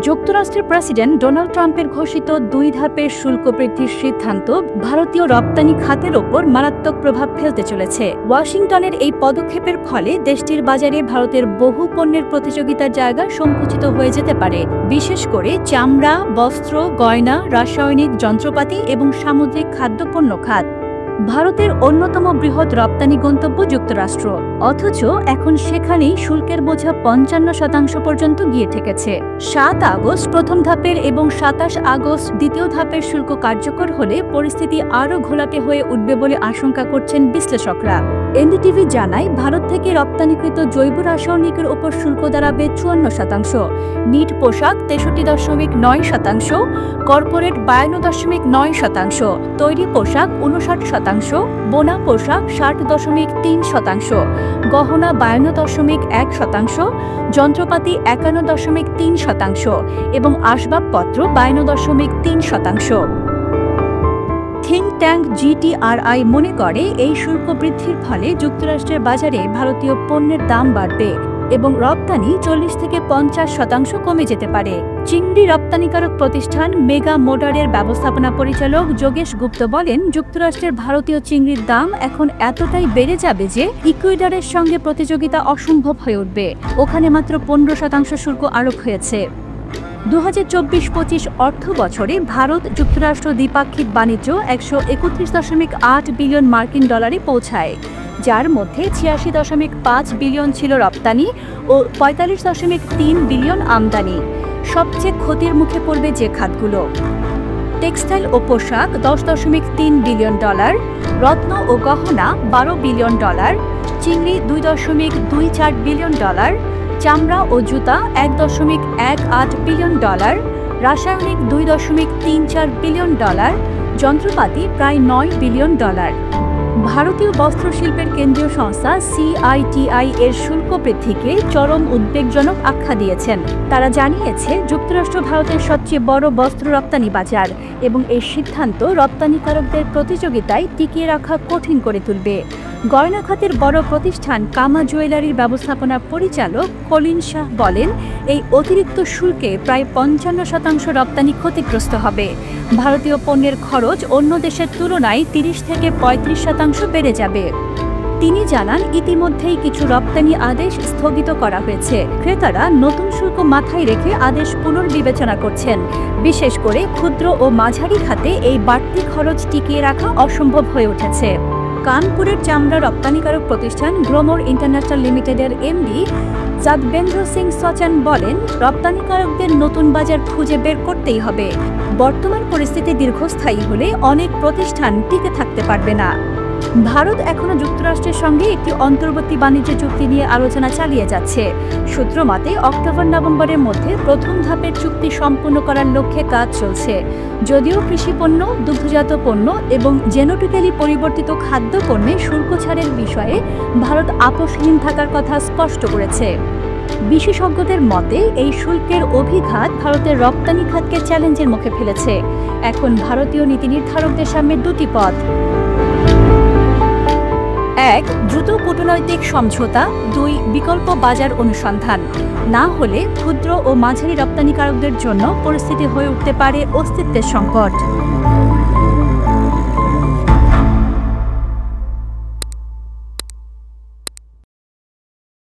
যুক্তরাষ্ট্রের president Donald ট্রাম্পের ঘোষিত 2 ধাপের শুল্ক বৃদ্ধির সিদ্ধান্ত ভারতীয় রপ্তানি খাতের ওপর মারাত্মক প্রভাব ফেলতে চলেছে। ওয়াশিংটনের এই পদক্ষেপের ফলে দেশটির বাজারে ভারতের বহু পণ্যের প্রতিযোগিতার জায়গা সংকুচিত হয়ে যেতে পারে, বিশেষ করে চামড়া, বস্ত্র, গয়না, রাসায়নিক যন্ত্রপাতি এবং সামুদ্রিক খাদ্যপণ্য খাত। ভারতের অন্যতম বৃহৎ রপ্তানি গন্তব্য যুক্তরাষ্ট্র, অথচ এখন সেখানেই শুল্কের বোঝা 55% পর্যন্ত গিয়ে ঠেকেছে। 7 আগস্ট প্রথম ধাপের এবং 27 আগস্ট দ্বিতীয় ধাপের শুল্ক কার্যকর হলে পরিস্থিতি আরও ঘোলাটে হয়ে উঠবে বলে আশঙ্কা করছেন বিশ্লেষকরা। এনডিটিভি জানায়, ভারত থেকে রপ্তানিকৃত জৈব রাসায়নিকের ওপর শুল্ক দাঁড়াবে 54%, নিট পোশাক 63.9%, কর্পোরেট 52.9%, তৈরি পোশাক 59%, বোনা পোশাক 60.3%, গহনা 52.1%, যন্ত্রপাতি 51.3% এবং আসবাবপত্র 52.3%। থিঙ্ক ট্যাঙ্ক জিটিআরআই মনে করে, এই শুল্ক বৃদ্ধির ফলে যুক্তরাষ্ট্রের বাজারে ভারতীয় পণ্যের দাম বাড়বে এবং রপ্তানি 40 থেকে 50% কমে যেতে পারে। চিংড়ি রপ্তানিকারক প্রতিষ্ঠান মেগা মোডারের ব্যবস্থাপনা পরিচালক যোগেশ গুপ্ত বলেন, যুক্তরাষ্ট্রের ভারতীয় চিংড়ির দাম এখন এতটাই বেড়ে যাবে যে ইকুয়েডরের সঙ্গে প্রতিযোগিতা অসম্ভব হয়ে উঠবে। ওখানে মাত্র 15% শুল্ক আরোপ হয়েছে। 2024-25 অর্থ বছরে ভারত যুক্তরাষ্ট্র দ্বিপাক্ষিক বাণিজ্য 131.8 বিলিয়ন মার্কিন ডলারে পৌঁছায়, যার মধ্যে 86.5 বিলিয়ন ছিল রপ্তানি ও 45.3 বিলিয়ন আমদানি। সবচেয়ে ক্ষতির মুখে পড়বে যে খাতগুলো: টেক্সটাইল ও পোশাক 10.3 বিলিয়ন ডলার, রত্ন ও গহনা 12 বিলিয়ন ডলার, চিংড়ি 2.24 বিলিয়ন ডলার, চামড়া ও জুতা 1.18 বিলিয়ন ডলার, রাসায়নিক 2.34 বিলিয়ন ডলার, যন্ত্রপাতি প্রায় 9 বিলিয়ন ডলার। ভারতীয় বস্ত্রশিল্পের কেন্দ্রীয় সংস্থা সিআইটিআই এর শুল্ক বৃদ্ধিকে চরম উদ্বেগজনক আখ্যা দিয়েছেন। তারা জানিয়েছে, যুক্তরাষ্ট্র ভারতের সবচেয়ে বড় বস্ত্র রপ্তানি বাজার এবং এই সিদ্ধান্ত রপ্তানিকারকদের প্রতিযোগিতায় টিকিয়ে রাখা কঠিন করে তুলবে। গয়না খাতের বড় প্রতিষ্ঠান কামা জুয়েলারির ব্যবস্থাপনা পরিচালক কলিন শাহ বলেন, এই অতিরিক্ত শুল্কে প্রায় 55% রপ্তানি ক্ষতিগ্রস্ত হবে। ভারতীয় পণ্যের খরচ অন্য দেশের তুলনায় 30 থেকে 35% বেড়ে যাবে। তিনি জানান, ইতিমধ্যেই কিছু রপ্তানি আদেশ স্থগিত করা হয়েছে। ক্রেতারা নতুন শুল্ক মাথায় রেখে আদেশ পুনর্বিবেচনা করছেন। বিশেষ করে ক্ষুদ্র ও মাঝারি খাতে এই বাড়তি খরচ টিকিয়ে রাখা অসম্ভব হয়ে উঠেছে। কানপুরের চামড়া রপ্তানিকারক প্রতিষ্ঠান গ্রোমোর ইন্টারন্যাশনাল লিমিটেডের এমডি যাদবেন্দ্র সিং সচান বলেন, রপ্তানিকারকদের নতুন বাজার খুঁজে বের করতেই হবে। বর্তমান পরিস্থিতি দীর্ঘস্থায়ী হলে অনেক প্রতিষ্ঠান টিকে থাকতে পারবে না। ভারত এখনো যুক্তরাষ্ট্রের সঙ্গে একটি অন্তর্বর্তী বাণিজ্য চুক্তি নিয়ে আলোচনা চালিয়ে যাচ্ছে। সূত্র মতে, অক্টোবর-নভেম্বরের মধ্যে প্রথম ধাপের চুক্তি সম্পূর্ণ করার লক্ষ্যে কাজ চলছে। যদিও কৃষিপণ্য, দুগ্ধজাত পণ্য এবং জেনেটিক্যালি পরিবর্তিত খাদ্যপণ্যে শুল্ক ছাড়ের বিষয়ে ভারত আপোষহীন থাকার কথা স্পষ্ট করেছে। বিশেষজ্ঞদের মতে, এই শুল্কের অভিঘাত ভারতের রপ্তানি খাতকে চ্যালেঞ্জের মুখে ফেলেছে। এখন ভারতীয় নীতি নির্ধারকদের সামনে দুটি পথ: 1. দ্রুত কূটনৈতিক সমঝোতা, 2. বিকল্প বাজার অনুসন্ধান। না হলে ক্ষুদ্র ও মাঝারি রপ্তানিকারকদের জন্য পরিস্থিতি হয়ে উঠতে পারে অস্তিত্বের সংকট।